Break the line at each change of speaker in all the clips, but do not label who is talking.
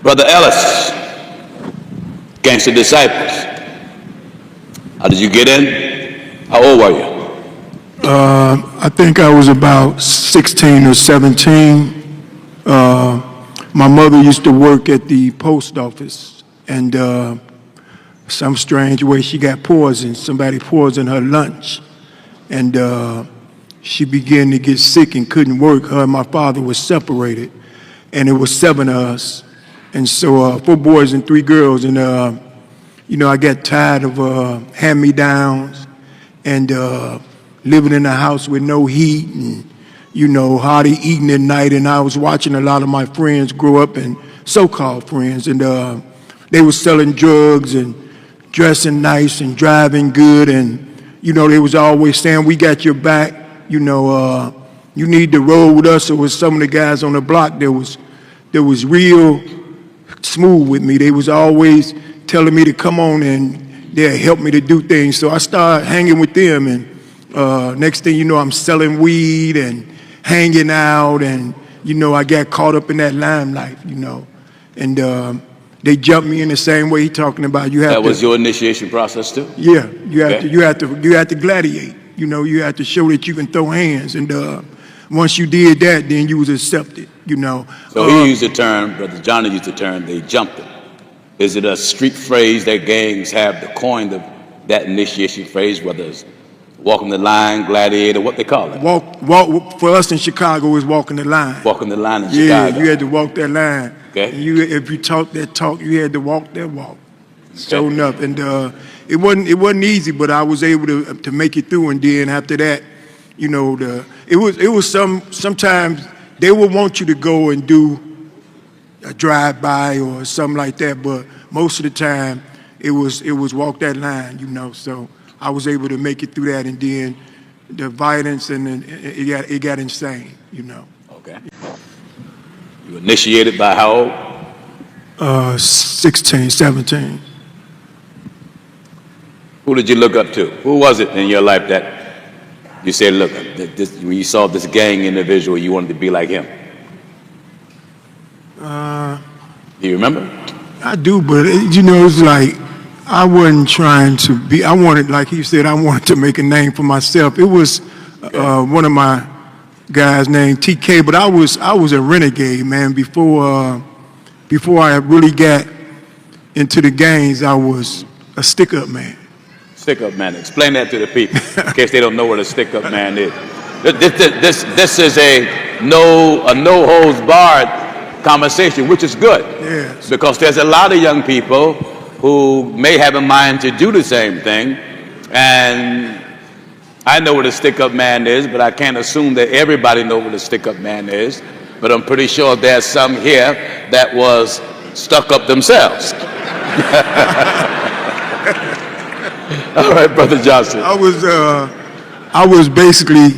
Brother Ellis, Gangster Disciples. How did you get in? How old were you?
I think I was about 16 or 17. My mother used to work at the post office, and some strange way she got poisoned. Somebody poisoned her lunch, and she began to get sick and couldn't work. Her and my father were separated, and it was 7 of us, and so 4 boys and 3 girls. And I got tired of hand-me-downs and living in a house with no heat and hardly eating at night. And I was watching a lot of my friends grow up, and so-called friends, and they were selling drugs and dressing nice and driving good, and they was always saying, "We got your back, you need to roll with us." It was some of the guys on the block that was real smooth with me. They was always telling me to come on, and they'd help me to do things. So I started hanging with them, and next thing you know, I'm selling weed and hanging out, and I got caught up in that limelight, and they jumped me in the same way he talking about.
That was your initiation process too?
Yeah, you have to gladiate. You have to show that you can throw hands, and once you did that, then you was accepted.
So he used the term, Brother Johnny used the term, they jumped him. Is it a street phrase that gangs have to coin that initiation phrase, whether it's walking the line, gladiator, what they call it?
Walk. For us in Chicago, is walking the line.
Walking the line in
Chicago.
Yeah,
you had to walk that line.
Okay.
And if you talk that talk, you had to walk that walk. Okay. Sure enough, and it wasn't easy, but I was able to make it through. And then after that, it was sometimes they would want you to go and do a drive-by or something like that, but most of the time it was walk that line, So I was able to make it through that, and then the violence and it got insane,
Okay. You initiated by how old?
16, 17.
Who did you look up to? Who was it in your life that you said, look, when you saw this gang individual, you wanted to be like him? Do you remember?
I do, but it's like I wasn't trying to be. I wanted, like he said, I wanted to make a name for myself. It was one of my guys named TK, but I was a renegade, man. Before I really got into the gangs, I was a stick-up man.
Stick-up man. Explain that to the people in case they don't know what a stick-up man is. This is a no holds barred conversation, which is good.
Yes.
Because there's a lot of young people who may have a mind to do the same thing, and I know what a stick-up man is, but I can't assume that everybody knows what a stick-up man is. But I'm pretty sure there's some here that was stuck up themselves. All right, Brother Johnson.
I was basically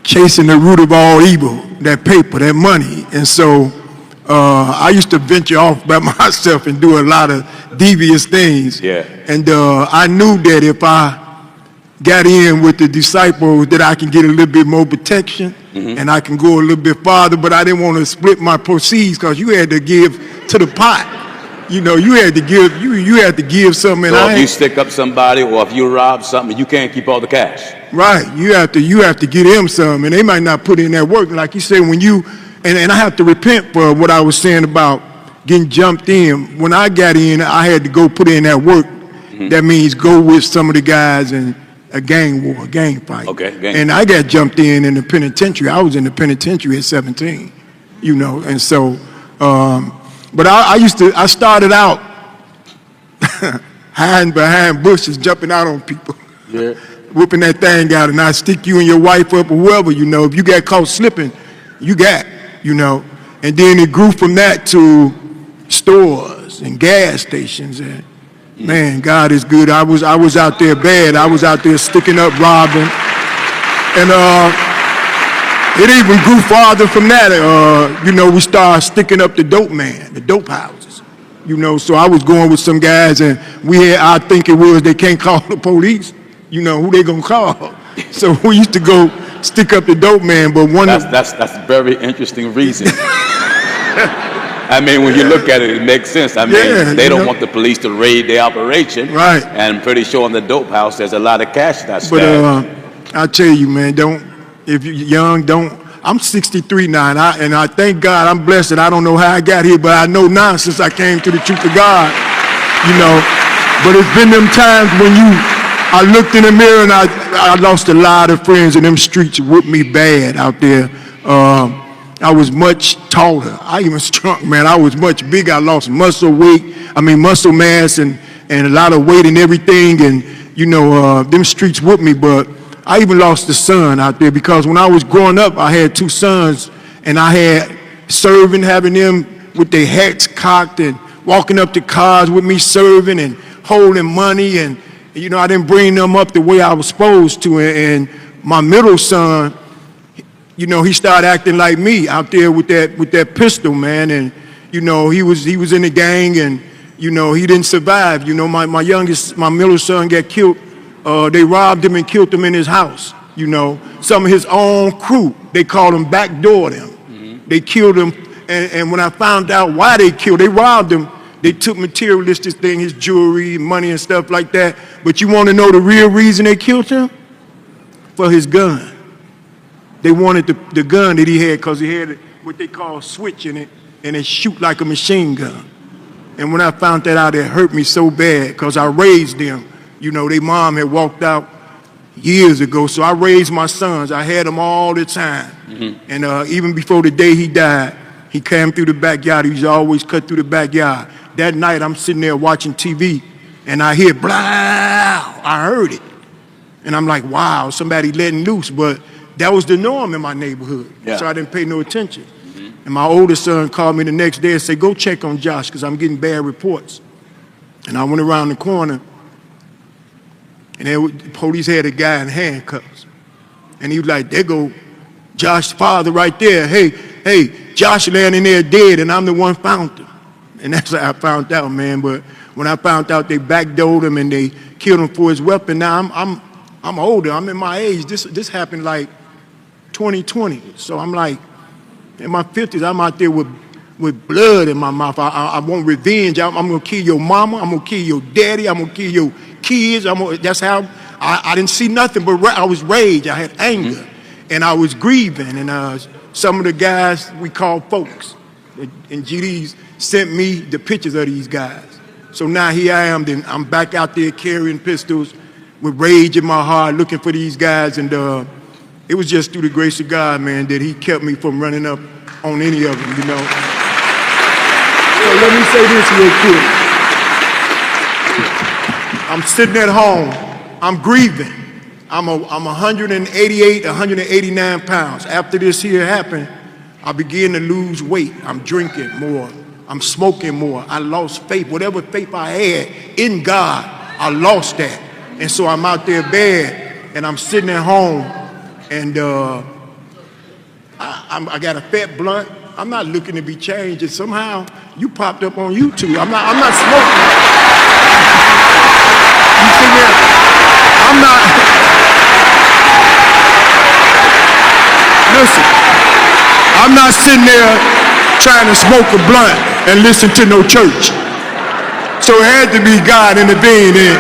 chasing the root of all evil, that paper, that money. And so I used to venture off by myself and do a lot of devious things.
Yeah.
And I knew that if I got in with the disciples that I can get a little bit more protection, and I can go a little bit farther, but I didn't want to split my proceeds, because you had to give to the pot. You had to give, you had to give something.
So if you stick up somebody or if you rob something, you can't keep all the cash.
Right, you have to get them some, and they might not put in that work. Like you said, when you, and I have to repent for what I was saying about getting jumped in. When I got in, I had to go put in that work. That means go with some of the guys in a gang war, a gang fight.
Okay.
And I got jumped in the penitentiary. I was in the penitentiary at 17, and so, but I started out hiding behind bushes, jumping out on people.
Yeah.
Whipping that thing out, and I stick you and your wife up or whoever, if you got caught slipping, you got, and then it grew from that to stores and gas stations, and man, God is good. I was out there bad. I was out there sticking up, robbing, and it even grew farther from that. We started sticking up the dope man, the dope houses, so I was going with some guys, and I think it was, they can't call the police. Who they gonna call? So we used to go stick up the dope man, but that's
a very interesting reason. I mean, when you look at it, it makes sense. I mean,
Yeah,
they
you
don't
know.
want the police to raid their operation.
Right.
And I'm pretty sure in the dope house, there's a lot of cash that's
But
stashed.
I tell you, man, don't, if you're young, don't. I'm 63 now, and I thank God I'm blessed. And I don't know how I got here, but I know now since I came to the truth of God, you know. But it's been them times when I looked in the mirror and I lost a lot of friends, and them streets whipped me bad out there. I was much taller. I even shrunk, man. I was much bigger. I lost muscle mass and a lot of weight and everything. And, you know, them streets whipped me. But I even lost a son out there because when I was growing up, I had 2 sons, and I had serving, having them with their hats cocked and walking up to cars with me serving and holding money. And, you know, I didn't bring them up the way I was supposed to. And my middle son, you know, he started acting like me out there with that pistol, man. And, you know, he was in the gang, and, you know, he didn't survive. You know, my middle son got killed. They robbed him and killed him in his house. You know, some of his own crew, they called him backdoored him. Mm-hmm. They killed him, and when I found out why they robbed him, they took materialistic things, his jewelry, money and stuff like that. But you want to know the real reason they killed him? For his gun. They wanted the gun that he had because he had what they call switch in it, and it shoot like a machine gun. And when I found that out, it hurt me so bad because I raised them. You know, their mom had walked out years ago, so I raised my sons. I had them all the time. Mm-hmm. And even before the day he died, he came through the backyard. He used to always cut through the backyard. That night, I'm sitting there watching TV, and I hear blah. I heard it. And I'm like, wow, somebody letting loose. But that was the norm in my neighborhood, so I didn't pay no attention. Mm-hmm. And my oldest son called me the next day and said, go check on Josh because I'm getting bad reports. And I went around the corner, and the police had a guy in handcuffs. And he was like, there go Josh's father right there. Hey, Josh laying in there dead, and I'm the one found him. And that's how I found out, man. But when I found out they backdoored him and they killed him for his weapon, now I'm older. I'm in my age. This happened like 2020. So I'm like, in my 50s, I'm out there with blood in my mouth. I want revenge. I'm going to kill your mama. I'm going to kill your daddy. I'm going to kill your kids. That's how I didn't see nothing but I was rage. I had anger. Mm-hmm. And I was grieving. And some of the guys we call folks and GDs sent me the pictures of these guys. So now here I am. Then I'm back out there carrying pistols with rage in my heart, looking for these guys. And it was just through the grace of God, man, that he kept me from running up on any of them, you know. So let me say this real quick. I'm sitting at home. I'm grieving. I'm 188, 189 pounds. After this here happened, I began to lose weight. I'm drinking more. I'm smoking more. I lost faith. Whatever faith I had in God, I lost that. And so I'm out there bad, and I'm sitting at home, and I got a fat blunt. I'm not looking to be changed, and somehow you popped up on YouTube. I'm not smoking. You see there? I'm not. Listen, I'm not sitting there trying to smoke a blunt and listen to no church. So it had to be God intervening.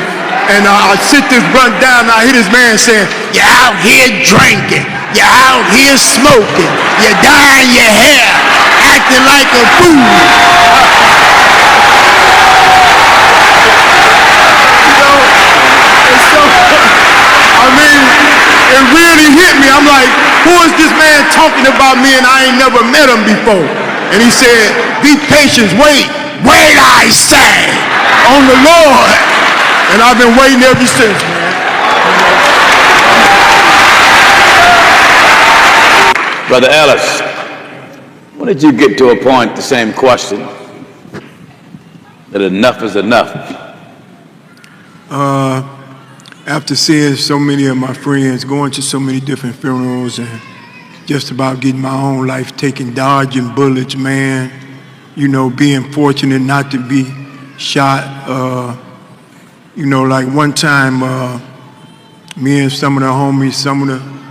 And I sit this blunt down, and I hear this man saying, you're out here drinking, you're out here smoking, you're dyeing your hair, acting like a fool. You know, and so, I mean, it really hit me. I'm like, who is this man talking about me and I ain't never met him before? And he said, be patient, wait I say, on the Lord. And I've been waiting ever since, man.
Brother Ellis, when did you get to a point, the same question, that enough is enough?
After seeing so many of my friends, going to so many different funerals, and just about getting my own life taken, dodging bullets, man, you know, being fortunate not to be shot. You know, like one time, me and some of the homies,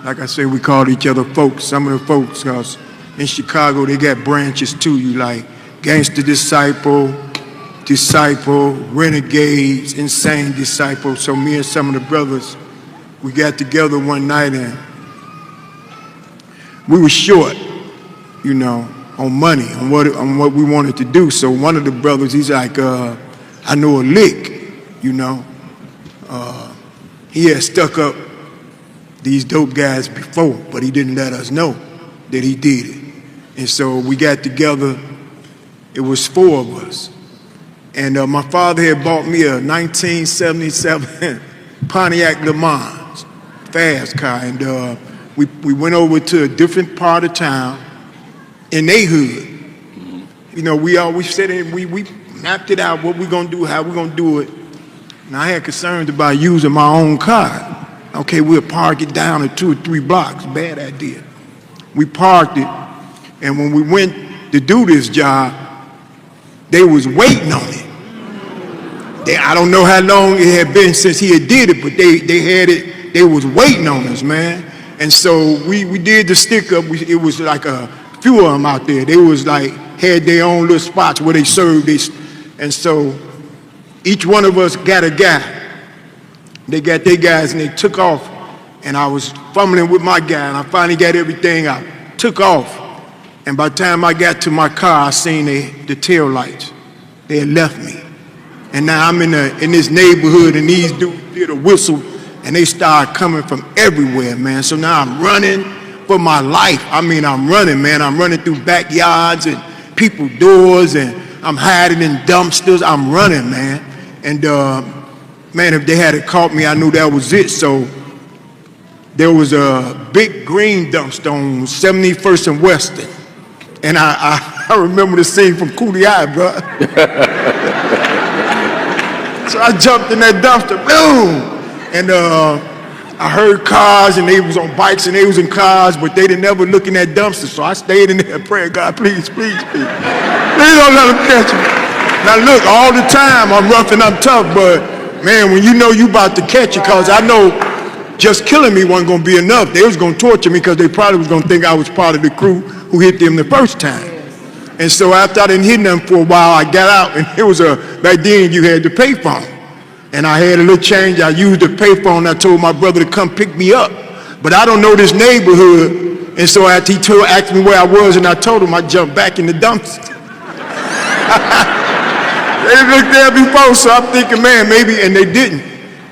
like I say, we called each other folks, some of the folks, because in Chicago, they got branches too. You like gangster disciple, renegades, insane disciple. So me and some of the brothers, we got together one night and we were short, you know, on money, on what we wanted to do. So one of the brothers, he's like, I know a lick, you know. He had stuck up these dope guys before, but he didn't let us know that he did it. And so we got together, it was 4 of us. And my father had bought me a 1977 Pontiac Le Mans, fast car. And we went over to a different part of town in they hood. You know, we always said it, we mapped it out, what we gonna do, how we gonna do it. And I had concerns about using my own car. Okay, we'll park it down at 2 or 3 blocks, bad idea. We parked it, and when we went to do this job, they was waiting on it. I don't know how long it had been since he had did it, but they had it, they was waiting on us, man. And so we did the stick up. It was like a few of them out there. They was like, had their own little spots where they served this. And so each one of us got a guy. They got their guys and they took off. And I was fumbling with my guy and I finally got everything out. Took off. And by the time I got to my car, I seen the tail lights. They had left me. And now I'm in this neighborhood and these dudes did a whistle and they started coming from everywhere, man. So now I'm running for my life. I mean, I'm running, man. I'm running through backyards and people's doors and I'm hiding in dumpsters. I'm running, man. And man, if they had caught me, I knew that was it. So there was a big green dumpster on 71st and Western. And I remember the scene from Coolie Eye, bro. So I jumped in that dumpster, boom! And I heard cars and they was on bikes and they was in cars, but they didn't ever look in that dumpster. So I stayed in there praying, God, please, please, please. Please don't let them catch me. Now look, all the time I'm rough and I'm tough, but man, when you know you about to catch it, cause I know just killing me wasn't gonna be enough. They was gonna torture me because they probably was gonna think I was part of the crew who hit them the first time. And so after I didn't hit them for a while, I got out and it was back then you had the payphone. And I had a little change, I used the payphone, I told my brother to come pick me up. But I don't know this neighborhood, and so after he asked me where I was and I told him, I jumped back in the dumpster. They looked there before, so I'm thinking, man, maybe, and they didn't.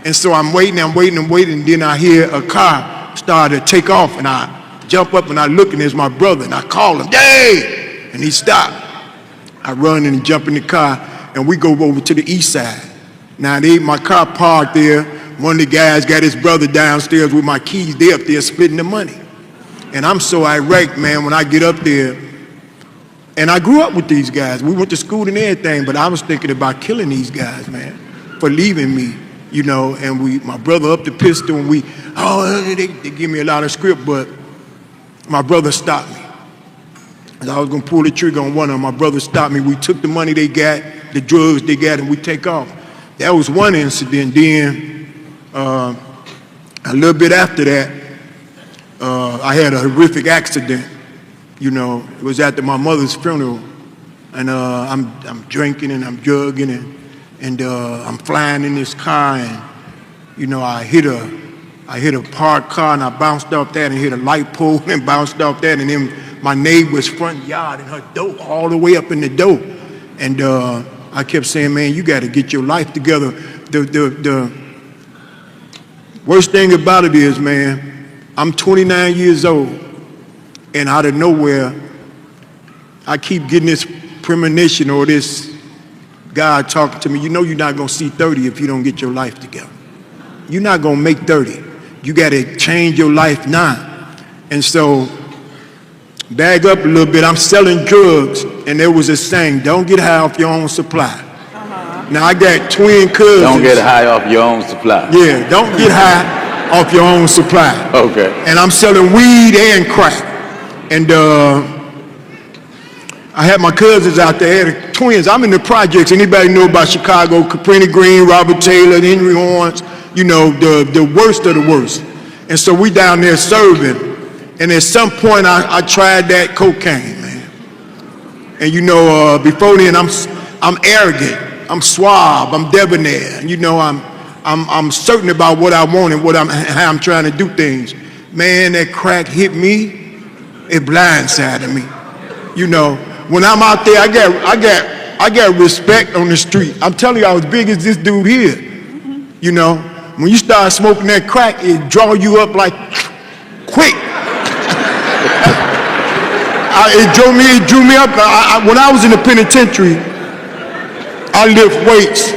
And so I'm waiting, and then I hear a car start to take off, and I jump up and I look, and there's my brother, and I call him, Dave! And he stopped. I run and jump in the car, and we go over to the east side. Now, my car parked there. One of the guys got his brother downstairs with my keys. They up there splitting the money. And I'm so irate, man, when I get up there. And I grew up with these guys. We went to school and everything, but I was thinking about killing these guys, man, for leaving me, you know. And my brother up the pistol, and they give me a lot of script, but my brother stopped me. And I was gonna pull the trigger on one of them. My brother stopped me. We took the money they got, the drugs they got, and we take off. That was one incident. Then a little bit after that, I had a horrific accident. You know, it was after my mother's funeral, and I'm drinking and I'm drugging and I'm flying in this car, and you know I hit a parked car and I bounced off that and hit a light pole and bounced off that, and then my neighbor's front yard and her door all the way up in the door, and I kept saying, man, you got to get your life together. The worst thing about it is, man, I'm 29 years old, and out of nowhere, I keep getting this premonition or this God talking to me. You know you're not going to see 30 if you don't get your life together. You're not going to make 30. You got to change your life now. And so, bag up a little bit. I'm selling drugs, and there was a saying, don't get high off your own supply. Now, I got twin cousins.
Don't get high off your own supply.
Yeah, don't get high off your own supply.
Okay.
And I'm selling weed and crack. And I had my cousins out there, had twins. I'm in the projects. Anybody know about Chicago? Cabrini Green, Robert Taylor, Henry Horns, you know, the worst of the worst. And so we down there serving. And at some point, I tried that cocaine, man. And you know, before then, I'm arrogant, I'm suave, I'm debonair. You know, I'm certain about what I want and how I'm trying to do things. Man, that crack hit me, it blindsided me. You know, when I'm out there, I got respect on the street. I'm telling you, I was big as this dude here. You know, when you start smoking that crack, it draw you up like quick. It drew me up. When I was in the penitentiary, I lift weights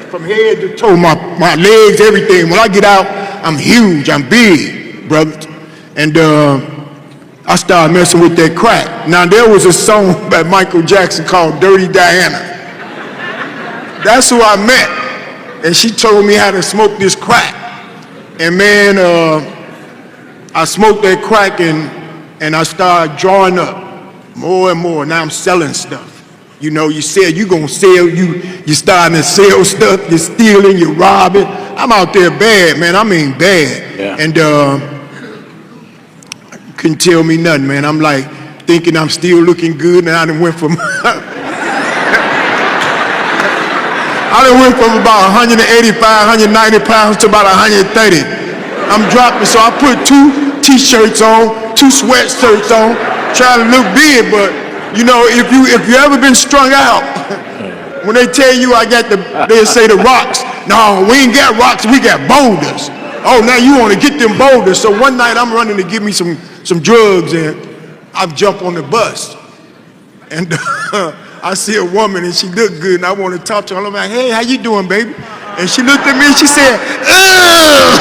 from head to toe, my legs, everything. When I get out, I'm huge, I'm big, brother. And I started messing with that crack. Now, there was a song by Michael Jackson called Dirty Diana. That's who I met. And she told me how to smoke this crack. And man, I smoked that crack and I started drawing up more and more. Now I'm selling stuff. You know, you said you're gonna sell, you're starting to sell stuff, you're stealing, you're robbing. I'm out there bad, man, I mean bad.
Yeah.
And couldn't tell me nothing, man. I'm like thinking I'm still looking good, and I done went from about 185, 190 pounds to about 130. I'm dropping, so I put 2 t-shirts on, 2 sweatshirts on, trying to look big, but you know, if you ever been strung out, when they tell you they'll say the rocks. No, we ain't got rocks, we got boulders. Oh, now you want to get them boulders. So one night I'm running to get me some drugs, and I've jumped on the bus. And I see a woman, and she looked good, and I want to talk to her. I'm like, hey, how you doing, baby? And she looked at me, and she said, ugh!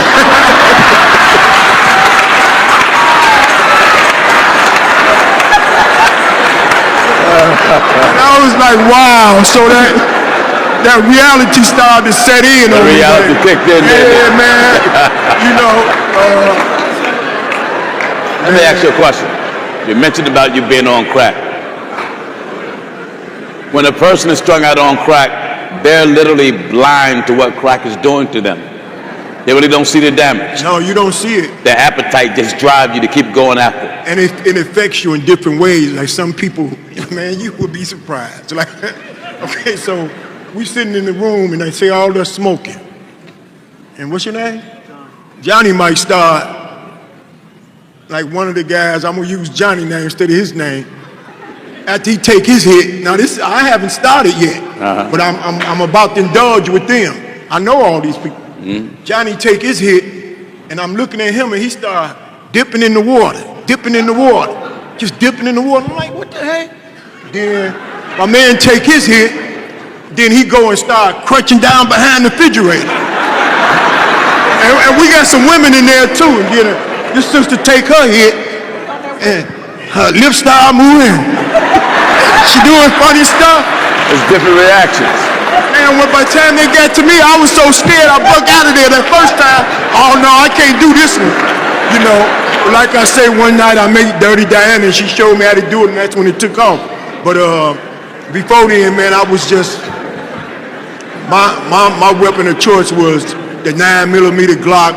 And I was like, wow. So that reality started to set in.
The reality kicked in there.
Yeah, man. You know.
Let me ask you a question. You mentioned about you being on crack. When a person is strung out on crack, they're literally blind to what crack is doing to them. They really don't see the damage.
No, you don't see it.
Their appetite just drives you to keep going after it.
And it affects you in different ways. Like some people, man, you would be surprised. Like, okay, so we sitting in the room and they say all they're smoking. And what's your name? Johnny might start, like one of the guys, I'm gonna use Johnny's name instead of his name. After he take his hit, now this, I haven't started yet, but I'm about to indulge with them. I know all these people. Mm-hmm. Johnny take his hit, and I'm looking at him, and he start dipping in the water, just dipping in the water. I'm like, what the heck? Then my man take his hit, then he go and start crunching down behind the refrigerator. and we got some women in there too. And then this sister take her hit, and her lips start moving. She doing funny stuff.
There's different reactions.
And by the time they got to me, I was so scared, I broke out of there that first time. Oh no, I can't do this one. You know, like I say, one night I made Dirty Diana, and she showed me how to do it, and that's when it took off. But before then, man, I was just, my weapon of choice was the 9mm Glock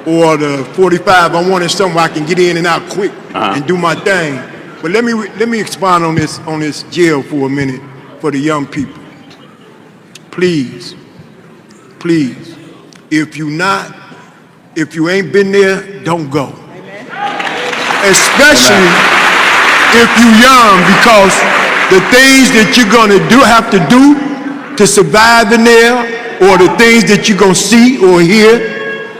or the 45. I wanted something where I can get in and out quick and do my thing. But let me expound on this jail for a minute for the young people. Please, if you ain't been there, don't go. Especially if you're young, because the things that you're gonna have to do to survive in there, or the things that you're gonna see or hear.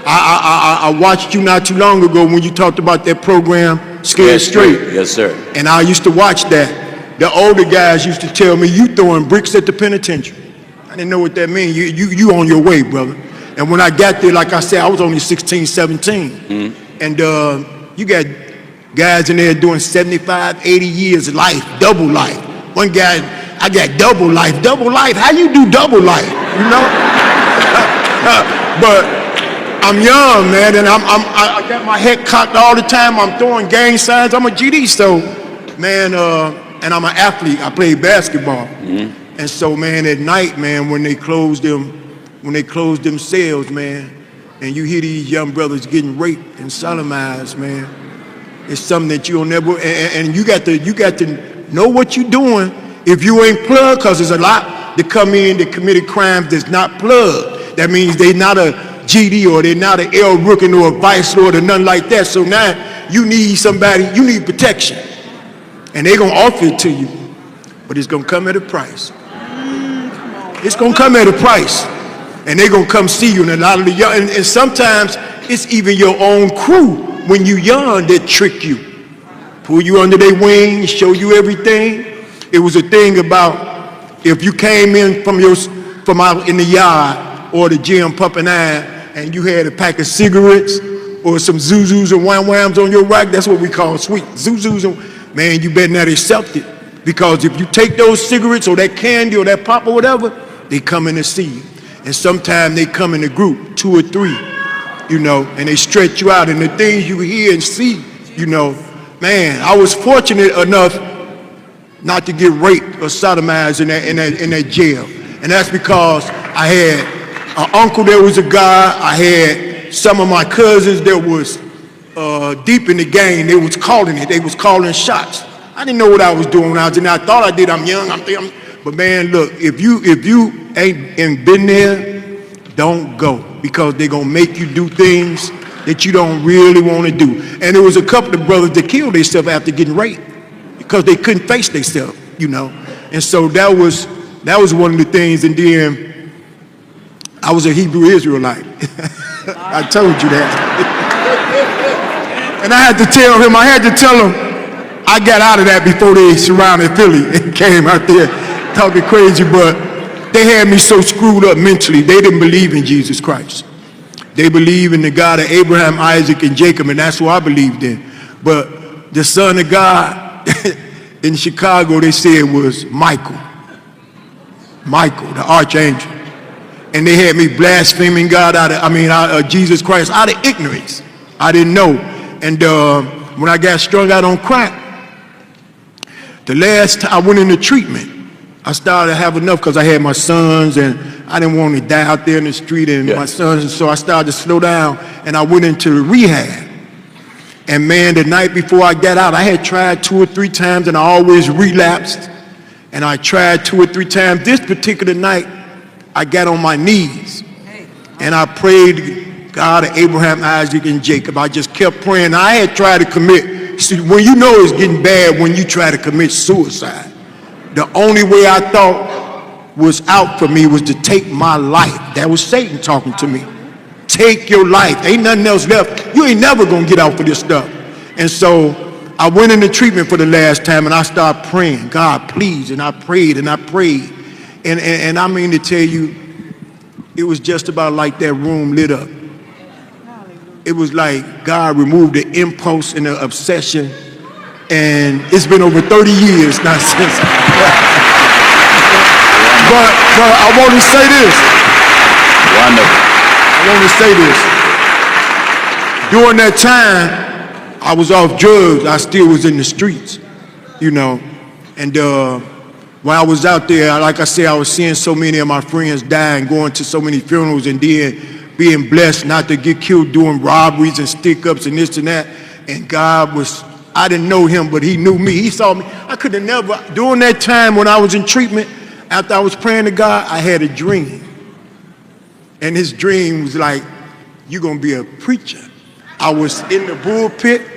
I watched you not too long ago when you talked about that program, Scared Straight.
Yes, sir.
And I used to watch that. The older guys used to tell me, you throwing bricks at the penitentiary. I didn't know what that means. You on your way, brother. And when I got there, like I said, I was only 16, 17. Mm-hmm. And you got guys in there doing 75, 80 years life, double life. One guy, I got double life. Double life? How you do double life? You know? But I'm young, man, and I got my head cocked all the time. I'm throwing gang signs. I'm a GD, so, man, and I'm an athlete. I play basketball. Mm-hmm. And so, man, at night, man, when they close them cells, man, and you hear these young brothers getting raped and sodomized, man, it's something that you'll never. And you got to Know what you're doing. If you ain't plugged, because there's a lot that come in that committed crimes that's not plugged. That means they're not a GD or they're not an L. Rookin or a Vice Lord or nothing like that. So now you need somebody, you need protection. And they're going to offer it to you. But it's going to come at a price. It's going to come at a price. And they're going to come see you. And a lot of the young, and sometimes it's even your own crew when you young that trick you. Pull you under their wing, show you everything. It was a thing about if you came in from out in the yard or the gym pumping iron and you had a pack of cigarettes or some Zuzus and wham-whams on your rack, that's what we call sweet. Zuzus, and, man, you better not accept it. Because if you take those cigarettes or that candy or that pop or whatever, they come in to see you. And sometimes they come in a group, 2 or 3, you know, and they stretch you out. And the things you hear and see, you know, man, I was fortunate enough not to get raped or sodomized in that jail. And that's because I had an uncle that was a guy. I had some of my cousins that was deep in the game. They was calling it. They was calling shots. I didn't know what I was doing when I was in there. I thought I did. I'm young. But man, look, if you ain't been there, don't go, because they're gonna make you do things that you don't really want to do. And there was a couple of brothers that killed themselves after getting raped because they couldn't face themselves, you know. And so that was one of the things. And then I was a Hebrew Israelite. I told you that. And I had to tell him, I got out of that before they surrounded Philly and came out there talking crazy, but they had me so screwed up mentally. They didn't believe in Jesus Christ. They believe in the God of Abraham, Isaac, and Jacob, and that's who I believed in. But the Son of God in Chicago, they said was Michael, the archangel. And they had me blaspheming God Jesus Christ out of ignorance. I didn't know. And when I got strung out on crack, the last time I went into treatment, I started to have enough because I had my sons and I didn't want to die out there in the street and my sons, and so I started to slow down and I went into rehab. And man, the night before I got out, I had tried 2 or 3 times and I always relapsed. And I tried 2 or 3 times. This particular night, I got on my knees and I prayed to God of Abraham, Isaac, and Jacob. I just kept praying. I had tried to commit, see, when you know it's getting bad when you try to commit suicide. The only way I thought was out for me was to take my life. That was Satan talking to me. Take your life. Ain't nothing else left. You ain't never gonna get out for this stuff. And so I went into treatment for the last time and I started praying, God, please. And I prayed and I prayed. And I mean to tell you, it was just about like that room lit up. It was like God removed the impulse and the obsession. And it's been over 30 years now since. But I want to say this.
Wonderful.
I want to say this. During that time, I was off drugs. I still was in the streets, you know. And while I was out there, like I said, I was seeing so many of my friends die and going to so many funerals and then being blessed not to get killed doing robberies and stick-ups and this and that. And God was, I didn't know him, but he knew me. He saw me. I could have never, during that time when I was in treatment, after I was praying to God, I had a dream. And his dream was like, you're going to be a preacher. I was in the bullpit.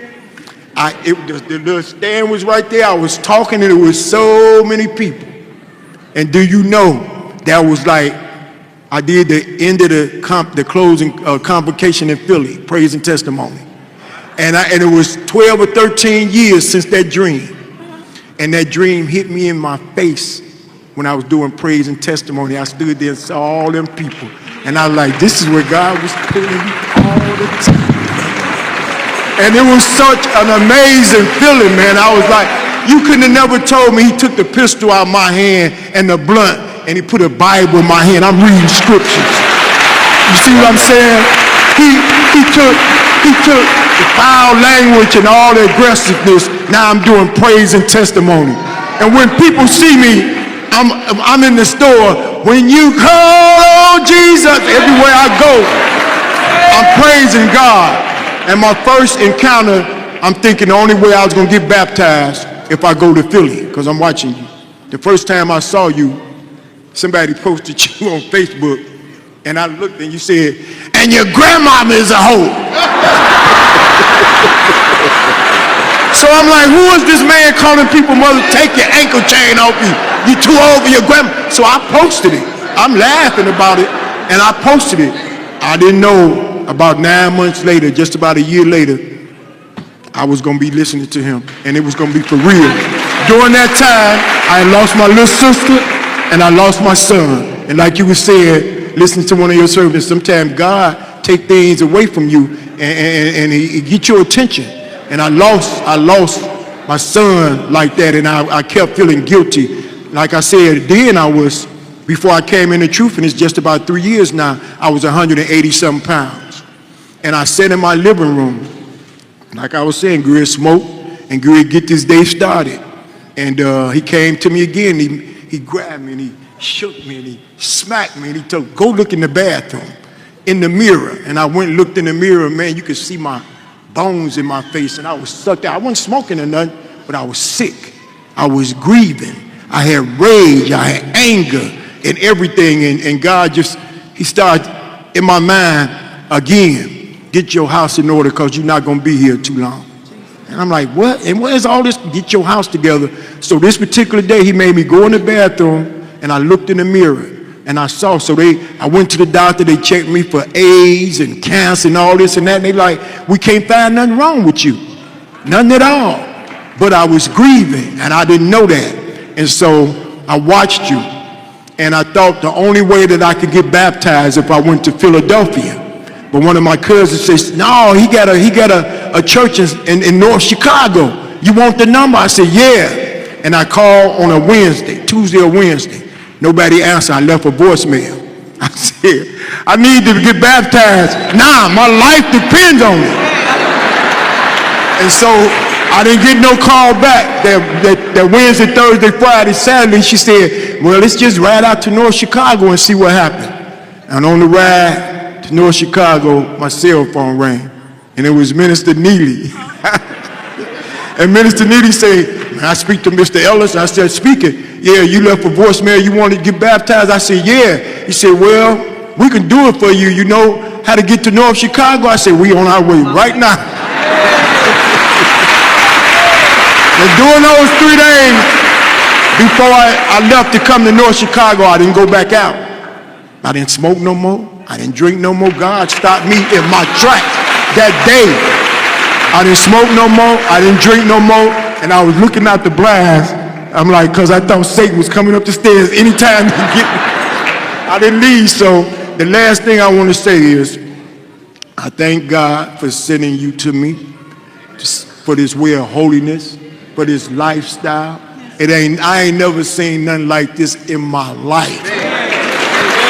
The little stand was right there. I was talking and there was so many people. And do you know, that was like, I did the end of the closing convocation in Philly, praise and testimony. And it was 12 or 13 years since that dream. And that dream hit me in my face when I was doing praise and testimony. I stood there and saw all them people. And I was like, this is where God was pulling me all the time. And it was such an amazing feeling, man. I was like, you couldn't have never told me. He took the pistol out of my hand and the blunt, and he put a Bible in my hand. I'm reading scriptures. You see what I'm saying? He took the foul language and all the aggressiveness. Now I'm doing praise and testimony. And when people see me, I'm in the store. When you call on Jesus, everywhere I go, I'm praising God. And my first encounter, I'm thinking the only way I was going to get baptized if I go to Philly, because I'm watching you. The first time I saw you, somebody posted you on Facebook, and I looked and you said, and your grandmama is a hoe. So I'm like, who is this man calling people mother, take your ankle chain off you? You too old for your grandma. So I posted it. I'm laughing about it, and I posted it. I didn't know about 9 months later, just about a year later, I was gonna be listening to him, and it was gonna be for real. During that time, I lost my little sister, and I lost my son. And like you were saying, listening to one of your sermons, sometimes God take things away from you, and he get your attention. And I lost my son like that, and I kept feeling guilty. Like I said, then before I came into truth, and it's just about 3 years now, I was 180-something pounds. And I sat in my living room, like I was saying, Greg smoked, and Greg get this day started. And he came to me again, he grabbed me, and he shook me, and he smacked me, and he told, go look in the bathroom, in the mirror. And I went and looked in the mirror, man, you could see my bones in my face, and I was sucked out. I wasn't smoking or nothing, but I was sick. I was grieving. I had rage, I had anger, and everything, and God he started in my mind again, get your house in order because you're not going to be here too long. And I'm like, what? And where's all this? Get your house together. So this particular day, he made me go in the bathroom, and I looked in the mirror, and I saw, I went to the doctor, they checked me for AIDS and cancer and all this and that, and they like, we can't find nothing wrong with you. Nothing at all. But I was grieving, and I didn't know that. And so I watched you, and I thought the only way that I could get baptized if I went to Philadelphia. But one of my cousins says, no, he got a church in North Chicago. You want the number? I said, yeah. And I called on a Wednesday, Tuesday or Wednesday. Nobody answered. I left a voicemail. I said, I need to get baptized. Nah, my life depends on it. And so I didn't get no call back that Wednesday, Thursday, Friday, Saturday. She said, well, let's just ride out to North Chicago and see what happened. And on the ride to North Chicago, my cell phone rang, and it was Minister Neely. And Minister Neely said, I speak to Mr. Ellis. I said, speaking. Yeah, you left a voicemail. You wanted to get baptized? I said, yeah. He said, well, we can do it for you. You know how to get to North Chicago? I said, we on our way right now. And during those 3 days, before I left to come to North Chicago, I didn't go back out. I didn't smoke no more. I didn't drink no more. God stopped me in my tracks that day. I didn't smoke no more. I didn't drink no more. And I was looking out the blinds. I'm like, because I thought Satan was coming up the stairs anytime he get me. I didn't leave. So the last thing I want to say is, I thank God for sending you to me, for this way of holiness, for this lifestyle. I ain't never seen nothing like this in my life.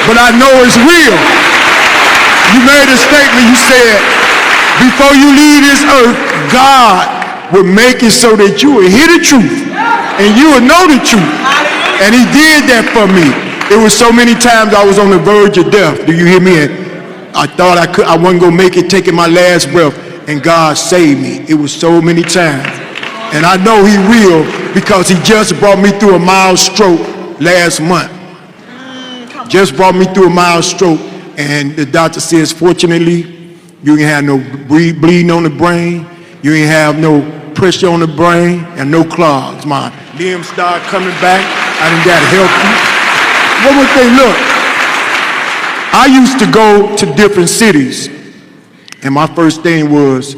But I know it's real. You made a statement, you said, before you leave this earth, God will make it so that you will hear the truth and you will know the truth. And he did that for me. It was so many times I was on the verge of death. Do you hear me? And I thought I wasn't going to make it, taking my last breath, and God saved me. It was so many times. And I know he will, because he just brought me through a mild stroke last month. Just brought me through a mild stroke, and the doctor says, fortunately, you ain't have no bleeding on the brain, you ain't have no pressure on the brain, and no clogs. My limbs start coming back. I done got healthy. One more thing, look. I used to go to different cities, and my first thing was,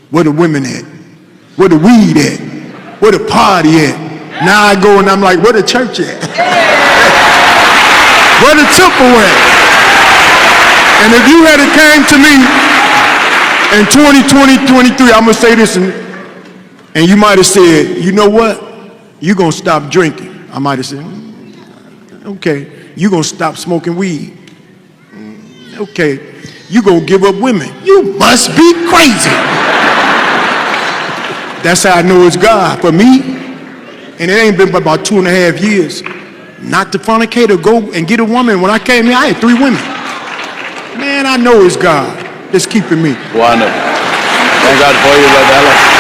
where the women at? Where the weed at? Where the party at? Now I go and I'm like, where the church at? Where the temple at? And if you had came to me in 2020, 23, I'm going to say this, and you might have said, you know what? You're going to stop drinking. I might have said, okay. You're going to stop smoking weed. Okay. You're going to give up women. You must be crazy. That's how I know it's God for me. And it ain't been but about 2.5 years. Not to fornicate or go and get a woman. When I came here, I had 3 women. Man, I know it's God that's keeping me.
Wonderful. Thank God for you, Brother Ellis.